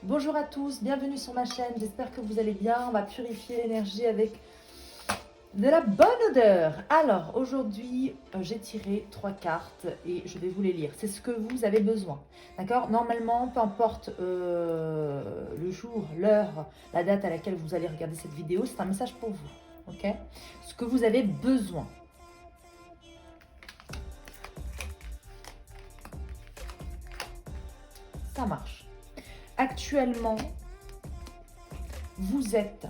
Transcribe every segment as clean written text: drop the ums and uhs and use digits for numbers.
Bonjour à tous, bienvenue sur ma chaîne, j'espère que vous allez bien. On va purifier l'énergie avec de la bonne odeur. Alors aujourd'hui, j'ai tiré 3 cartes et je vais vous les lire. C'est ce que vous avez besoin, d'accord? Normalement, peu importe le jour, l'heure, la date à laquelle vous allez regarder cette vidéo, c'est un message pour vous, ok? Ce que vous avez besoin. Ça marche. Actuellement, vous êtes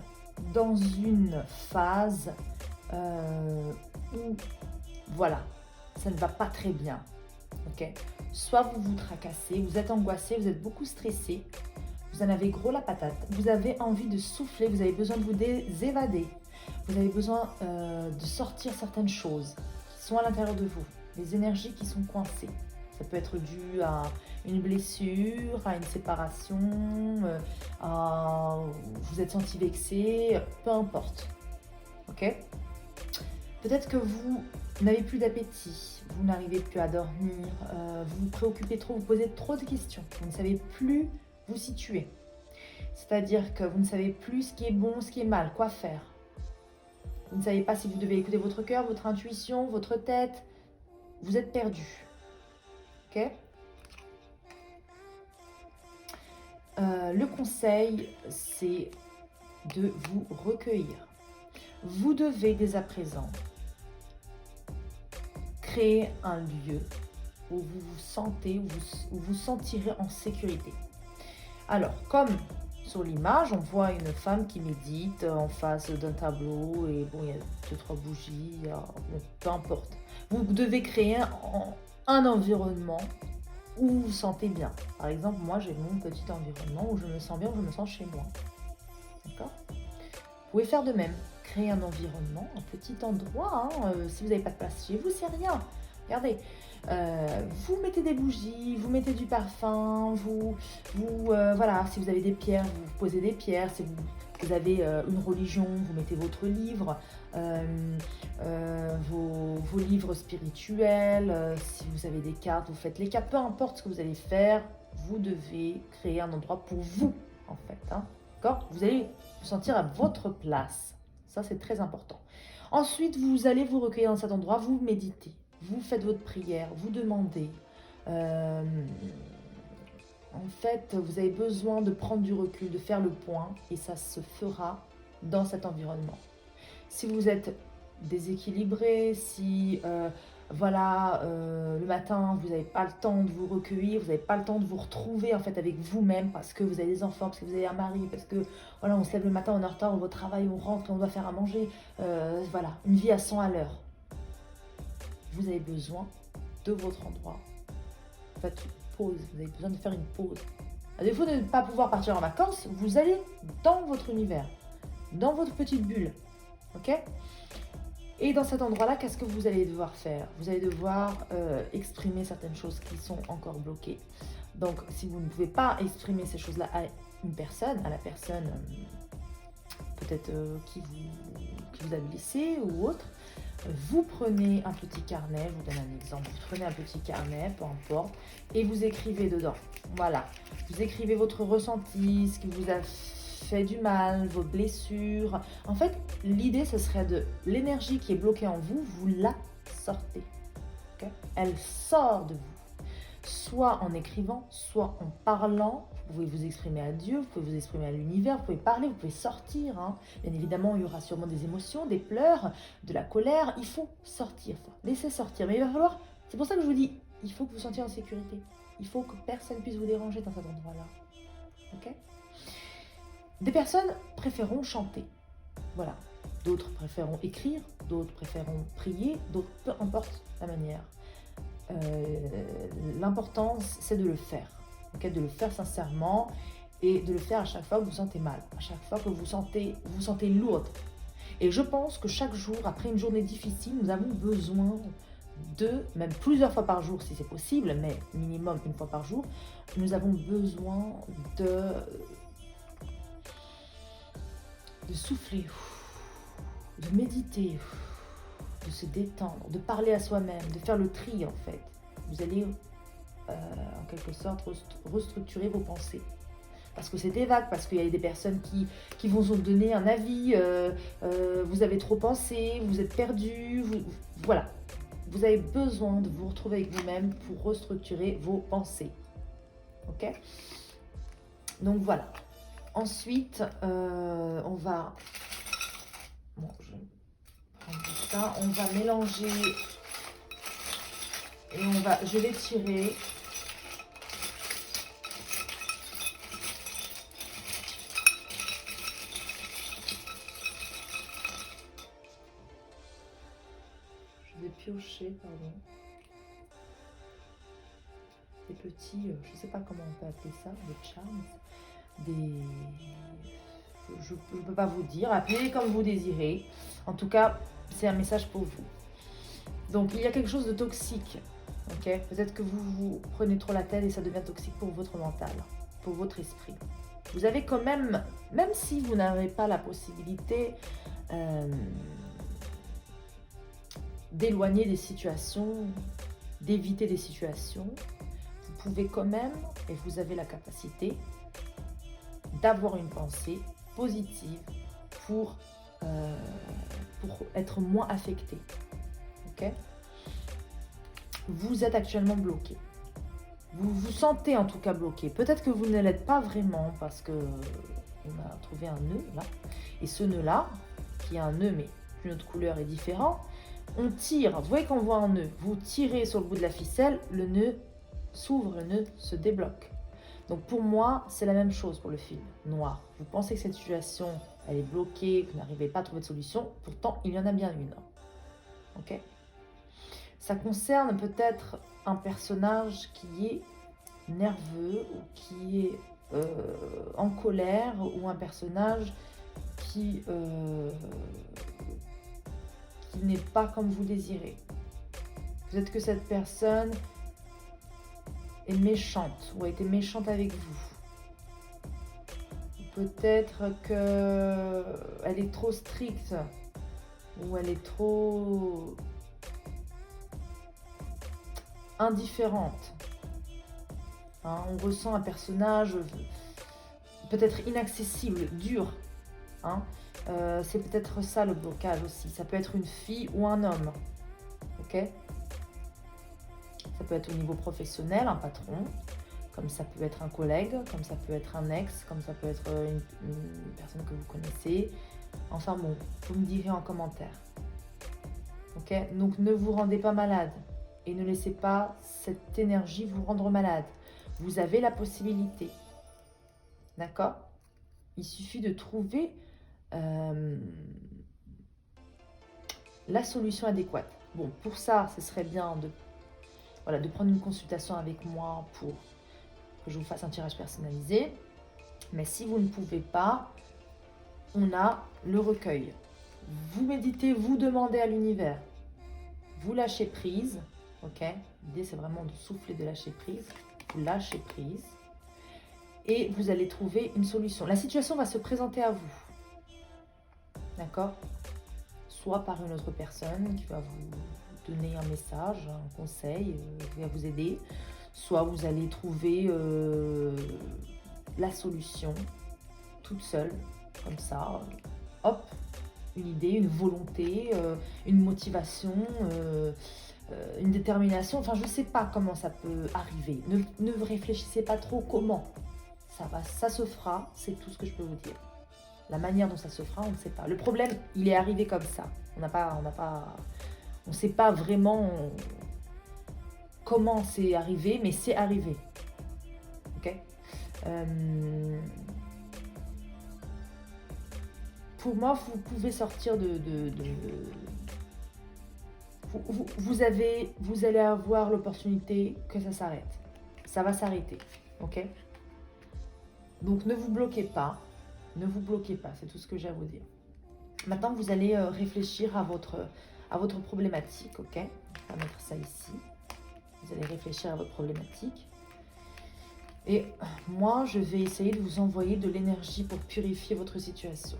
dans une phase où, voilà, ça ne va pas très bien, ok? Soit vous vous tracassez, vous êtes angoissé, vous êtes beaucoup stressé, vous en avez gros la patate, vous avez envie de souffler, vous avez besoin de vous évader, vous avez besoin de sortir certaines choses qui sont à l'intérieur de vous, les énergies qui sont coincées. Ça peut être dû à une blessure, à une séparation, vous êtes senti vexé, peu importe. Ok? Peut-être que vous n'avez plus d'appétit, vous n'arrivez plus à dormir, vous vous préoccupez trop, vous posez trop de questions, vous ne savez plus vous situer. C'est-à-dire que vous ne savez plus ce qui est bon, ce qui est mal, quoi faire. Vous ne savez pas si vous devez écouter votre cœur, votre intuition, votre tête. Vous êtes perdu. Ok? Le conseil, c'est de vous recueillir. Vous devez dès à présent créer un lieu où vous vous sentez, où vous sentirez en sécurité. Alors, comme sur l'image, on voit une femme qui médite en face d'un tableau et bon, il y a 2-3 bougies, bon, peu importe. Vous devez créer un environnement où vous vous sentez bien. Par exemple, moi, j'ai mon petit environnement où je me sens bien, où je me sens chez moi. D'accord? Vous pouvez faire de même. Créer un environnement, un petit endroit. Si vous n'avez pas de place chez vous, c'est rien. Regardez, vous mettez des bougies, vous mettez du parfum, voilà, si vous avez des pierres, vous posez des pierres. Si vous avez une religion, vous mettez votre livre, vos livres spirituels. Si vous avez des cartes, vous faites les cartes. Peu importe ce que vous allez faire, vous devez créer un endroit pour vous, en fait. D'accord? Vous allez vous sentir à votre place. Ça, c'est très important. Ensuite, vous allez vous recueillir dans cet endroit, vous méditez, vous faites votre prière, vous demandez. En fait, vous avez besoin de prendre du recul, de faire le point, et ça se fera dans cet environnement. Si vous êtes déséquilibré, si le matin vous n'avez pas le temps de vous recueillir, vous n'avez pas le temps de vous retrouver en fait avec vous-même parce que vous avez des enfants, parce que vous avez un mari, parce que voilà, on se lève le matin, on est en retard, on va au travail, on rentre, on doit faire à manger, voilà, une vie à 100 à l'heure. Vous avez besoin de votre endroit. Faites une pause, vous avez besoin de faire une pause. À défaut de ne pas pouvoir partir en vacances, vous allez dans votre univers, dans votre petite bulle. Ok? Et dans cet endroit-là, qu'est-ce que vous allez devoir faire? Vous allez devoir exprimer certaines choses qui sont encore bloquées. Donc, si vous ne pouvez pas exprimer ces choses-là à une personne, à la personne peut-être qui vous a blessé ou autre, vous prenez un petit carnet, je vous donne un exemple, vous prenez un petit carnet, peu importe, et vous écrivez dedans. Voilà, vous écrivez votre ressenti, ce qui vous a fait du mal, vos blessures. En fait, l'idée, ce serait de l'énergie qui est bloquée en vous, vous la sortez. Okay? Elle sort de vous. Soit en écrivant, soit en parlant. Vous pouvez vous exprimer à Dieu, vous pouvez vous exprimer à l'univers, vous pouvez parler, vous pouvez sortir. Bien évidemment, il y aura sûrement des émotions, des pleurs, de la colère. Il faut sortir, laisser sortir. Mais il va falloir, c'est pour ça que je vous dis, il faut que vous sentiez en sécurité. Il faut que personne puisse vous déranger dans cet endroit-là. Ok? Des personnes préféreront chanter. Voilà. D'autres préféreront écrire, d'autres préféreront prier, d'autres, peu importe la manière. L'important, c'est de le faire. Okay, de le faire sincèrement et de le faire à chaque fois que vous vous sentez mal, à chaque fois que vous vous sentez lourde. Et je pense que chaque jour, après une journée difficile, nous avons besoin même plusieurs fois par jour si c'est possible, mais minimum une fois par jour, nous avons besoin de souffler, de méditer, de se détendre, de parler à soi-même, de faire le tri en fait. Vous allez en quelque sorte restructurer vos pensées. parce que c'était vague, parce qu'il y a des personnes qui vont vous donner un avis, vous avez trop pensé, vous êtes perdu, voilà. Vous avez besoin de vous retrouver avec vous-même pour restructurer vos pensées. Ok? Donc voilà. Ensuite, on va... Bon, je vais prendre ça. On va mélanger et je vais tirer. Je vais piocher, pardon. Des petits, je ne sais pas comment on peut appeler ça, des charms, je ne peux pas vous dire, appelez comme vous désirez. En tout cas, c'est un message pour vous. Donc, il y a quelque chose de toxique. Okay, peut-être que vous vous prenez trop la tête et ça devient toxique pour votre mental, pour votre esprit. Vous avez quand même si vous n'avez pas la possibilité d'éloigner des situations, d'éviter des situations, vous pouvez quand même, et vous avez la capacité, d'avoir une pensée positive pour être moins affecté. Okay? Vous êtes actuellement bloqué. Vous vous sentez en tout cas bloqué. Peut-être que vous ne l'êtes pas vraiment parce que on a trouvé un nœud là. Et ce nœud-là, qui est un nœud mais une autre couleur est différente, on tire. Vous voyez qu'on voit un nœud. Vous tirez sur le bout de la ficelle, le nœud s'ouvre, le nœud se débloque. Donc pour moi, c'est la même chose pour le film noir. Vous pensez que cette situation, elle est bloquée, vous n'arrivez pas à trouver de solution. Pourtant, il y en a bien une. Ok ? Ça concerne peut-être un personnage qui est nerveux ou qui est en colère ou un personnage qui n'est pas comme vous désirez. Peut-être que cette personne est méchante ou a été méchante avec vous. Peut-être qu'elle est trop stricte ou elle est trop indifférente. Hein, on ressent un personnage peut-être inaccessible, dur. Hein. C'est peut-être ça le blocage aussi. Ça peut être une fille ou un homme. Ok ? Ça peut être au niveau professionnel, un patron, comme ça peut être un collègue, comme ça peut être un ex, comme ça peut être une personne que vous connaissez. Enfin bon, vous me direz en commentaire. Ok ? Donc ne vous rendez pas malade et ne laissez pas cette énergie vous rendre malade. Vous avez la possibilité. D'accord ? Il suffit de trouver la solution adéquate. Bon, pour ça, ce serait bien de prendre une consultation avec moi pour que je vous fasse un tirage personnalisé. Mais si vous ne pouvez pas, on a le recueil. Vous méditez, vous demandez à l'univers. Vous lâchez prise. Ok ? L'idée, c'est vraiment de souffler, de lâcher prise. Vous lâchez prise. Et vous allez trouver une solution. La situation va se présenter à vous. D'accord ? Soit par une autre personne qui va vous donner un message, un conseil, qui va vous aider. Soit vous allez trouver la solution toute seule, comme ça. Hop, une idée, une volonté, une motivation, une détermination. Enfin, je ne sais pas comment ça peut arriver. Ne réfléchissez pas trop comment. Ça se fera, c'est tout ce que je peux vous dire. La manière dont ça se fera, on ne sait pas. Le problème, il est arrivé comme ça. On ne sait pas vraiment comment c'est arrivé, mais c'est arrivé. Ok ? Pour moi, vous pouvez sortir vous allez avoir l'opportunité que ça s'arrête. Ça va s'arrêter. Ok ? Donc ne vous bloquez pas. Ne vous bloquez pas, c'est tout ce que j'ai à vous dire. Maintenant, vous allez réfléchir à votre problématique, ok ? On va mettre ça ici. Vous allez réfléchir à votre problématique. Et moi, je vais essayer de vous envoyer de l'énergie pour purifier votre situation.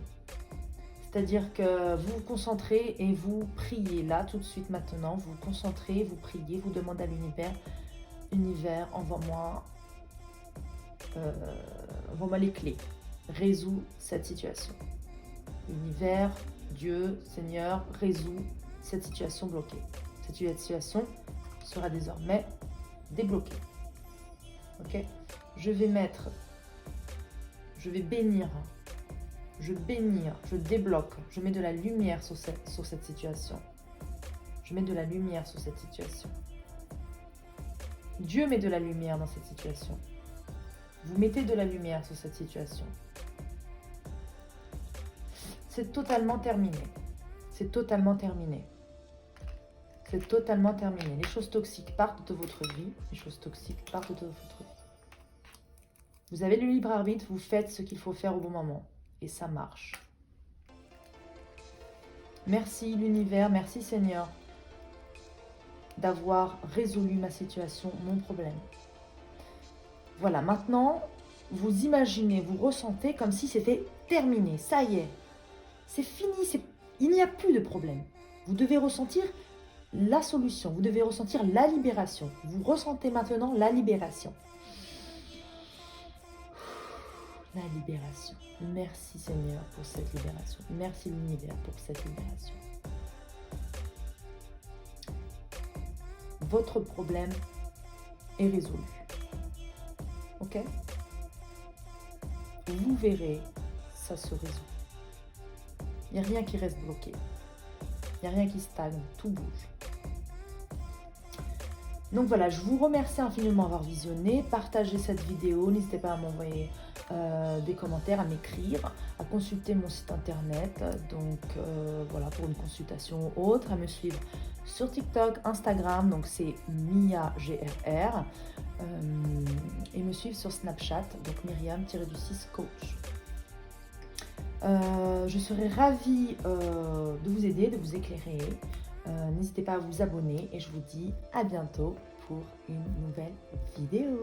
C'est-à-dire que vous vous concentrez et vous priez. Là, tout de suite, maintenant, vous vous concentrez, vous priez, vous demandez à l'univers, « Univers, envoie-moi envoie-moi les clés. Résous cette situation. Univers, Dieu, Seigneur, résous cette situation bloquée. Cette situation sera désormais débloquée. Ok? Je vais bénir, je débloque, je mets de la lumière sur cette situation. Je mets de la lumière sur cette situation. Dieu met de la lumière dans cette situation. Vous mettez de la lumière sur cette situation. C'est totalement terminé. C'est totalement terminé. C'est totalement terminé. Les choses toxiques partent de votre vie. Les choses toxiques partent de votre vie. Vous avez le libre arbitre, vous faites ce qu'il faut faire au bon moment. Et ça marche. Merci l'univers, merci Seigneur d'avoir résolu ma situation, mon problème. Voilà, maintenant, vous imaginez, vous ressentez comme si c'était terminé. Ça y est, c'est fini, il n'y a plus de problème. Vous devez ressentir la solution, vous devez ressentir la libération. Vous ressentez maintenant la libération. La libération. Merci Seigneur pour cette libération. Merci l'univers pour cette libération. Votre problème est résolu. Ok? Vous verrez, ça se résout. Il n'y a rien qui reste bloqué. Il n'y a rien qui stagne, tout bouge. Donc voilà, je vous remercie infiniment d'avoir visionné. Partagez cette vidéo, n'hésitez pas à m'envoyer des commentaires, à m'écrire, à consulter mon site internet, donc voilà, pour une consultation ou autre, à me suivre sur TikTok, Instagram, donc c'est MiaGRR, et me suivre sur Snapchat, donc Myriam-du-6coach. Je serai ravie de vous aider, de vous éclairer. N'hésitez pas à vous abonner et je vous dis à bientôt pour une nouvelle vidéo.